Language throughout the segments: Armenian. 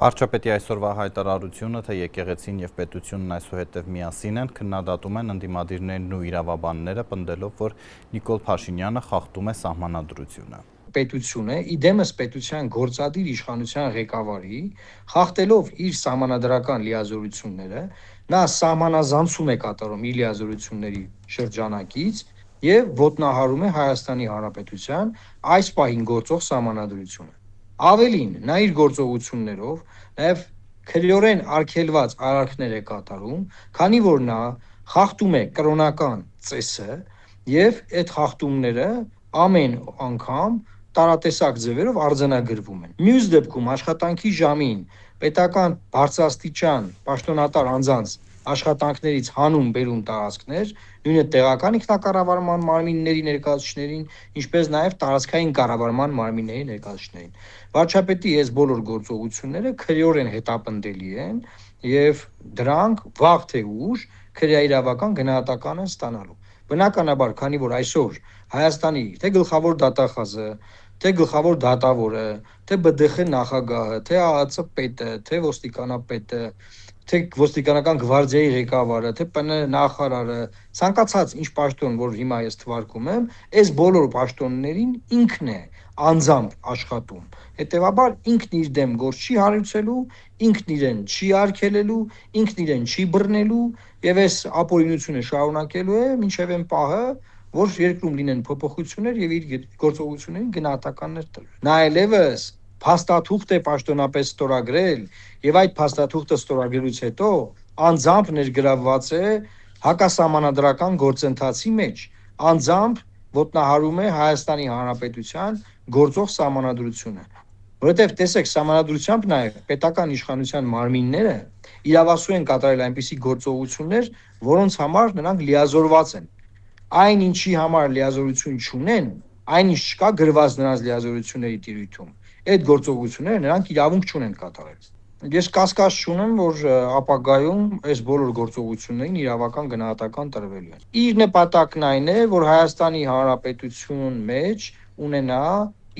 Վարչապետի այսօրվա հայտարարությունը, թե եկեղեցին եւ պետությունն այսուհետև միասին են, քննադատում են ընդդիմադիրներն ու իրավաբանները, պնդելով, որ Նիկոլ Փաշինյանը խախտում է սահմանադրությունը։ Պետությունը, իդեմս պետության գործադիր իշխանության ղեկավարի, խախտելով իր սահմանադրական լիազորությունները, նա սահմանազանցում է կատարում իր լիազորությունների շրջանակից եւ ոտնահարում է Հայաստանի Հանրապետության այս պահին գործող սահմանադրությունը։ Ավելին, նա իր գործողություններով նաև քրեորեն արգելված արարքներ է կատարում, քանի որ նա խախտում է կրոնական ծեսը եւ այդ խախտումները ամեն անգամ տարատեսակ ձևերով արձանագրվում են։ Մյուս դեպքում աշխատանքի ժամին պետական բարձրաստիճան պաշտոնատար անձանց աշխատանքներից հանում բերում տարածքներ, նույնը տեղական ինքնակառավարման մարմինների ներկայացուցիչներին, ինչպես նաև տարածքային կառավարման մարմինների ներկայացուցիչներին։ Վարչապետի այս բոլոր գործողությունները քրեորեն հետապնդելի են եւ դրանք վաղ թե ուշ քրեաիրավական գնահատական են ստանալու։ Բնականաբար, քանի որ այսօր Հայաստանի թե գլխավոր դատախազը, թե գլխավոր դատավորը, թե ԲԴԽ նախագահը, թե ԱԱԾ պետը, թե ոստիկանապետը, թե ոստիկանական գվարդիայի ղեկավարը, թե ՊՆ նախարարը, ցանկացած ինչ պաշտոն, որ հիմա ես թվարկում եմ, այս բոլոր պաշտոններին ինքն է անձամբ աշխատում։ Հետևաբար ինքն իր դեմ գործ չի հարուցելու, ինքն իրեն չի արգելելու, ինքն իրեն չի բռնելու եւ այս ապօրինությունը շարունակելու է մինչեւ այն պահը, որ երկրում լինեն փոփոխություններ եւ իր գործողություններին գնահատականներ տրվեն։ Նա այլևս փաստաթուղթ է պաշտոնապես ստորագրել եւ այդ փաստաթուղթը ստորագրելուց հետո անձամբ ներգրավված է հակասահմանադրական գործընթացի մեջ, անձամբ ոտնահարում է Հայաստանի Հանրապետության գործող սահմանադրությունը, որովհետև տեսեք, սահմանադրությամբ նաև պետական իշխանության մարմինները իրավասու են կատարել այնպիսի գործողություններ, որոնց համար նրանք լիազորված են։ Այն ինչի համար լիազորություն չունեն, այնինչ չկա գրված նրանց լիազորությունների տիրույթում, այդ գործողությունները նրանք իրավունք չունեն կատարել։ Ես կասկած չունեմ, որ ապագայում այս բոլոր գործողություններին իրավական գնահատական տրվելու են։ Իր նպատակն այն է, որ Հայաստանի Հանրապետություն մեջ ունենա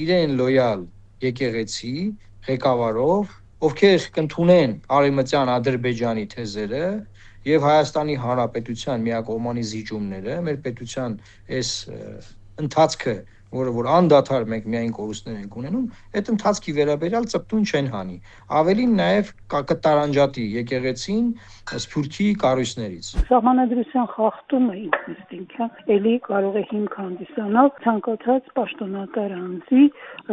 իրեն լոյալ եկեղեցի ղեկավարով, ովքեր կընդունեն արևմտյան Ադրբեջանի թեզերը եւ Հայաստանի Հանրապետության միակողմանի զիջումները, մեր պետության այս ընթացքը, որը որ անդադար մենք միայն կորուստներ ենք ունենում, այդ ընթացքի վերաբերյալ ծպտուն չեն հանի։ Ավելին նաև կտարանջատի եկեղեցին սփյուռքի կառույցներից։ Սահմանադրության խախտումը ինքնին էլի կարող է հիմք հանդիսանալ ցանկացած պաշտոնատար անձի,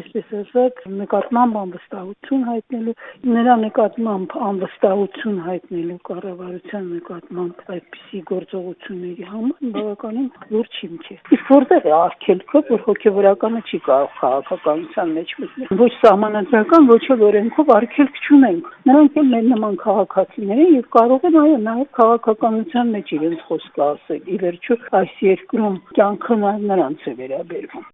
այսպես ասած, նկատմամբ անվստահություն հայտնելու, նրա նկատմամբ անվստահություն հայտնելու կառավարության նկատմամբ այդպիսի գործողությունների համար բավականին լուրջ հիմք է։ Իսկ որտեղ է արգելքը, որ հոգեվորականը չի կարող քաղաքականության մեջ մտնել։ Ոչ սահմանադրական, ոչ էլ օրենքով արգելք չունենք։ Նրանք էլ մեր նման քաղաքացիներ են եւ կարող են նաեւ քաղաքականության մեջ իրենց խոսքը ասել։ Ի վերջո այս երկրում կյանքը նրանց է վերաբերվում։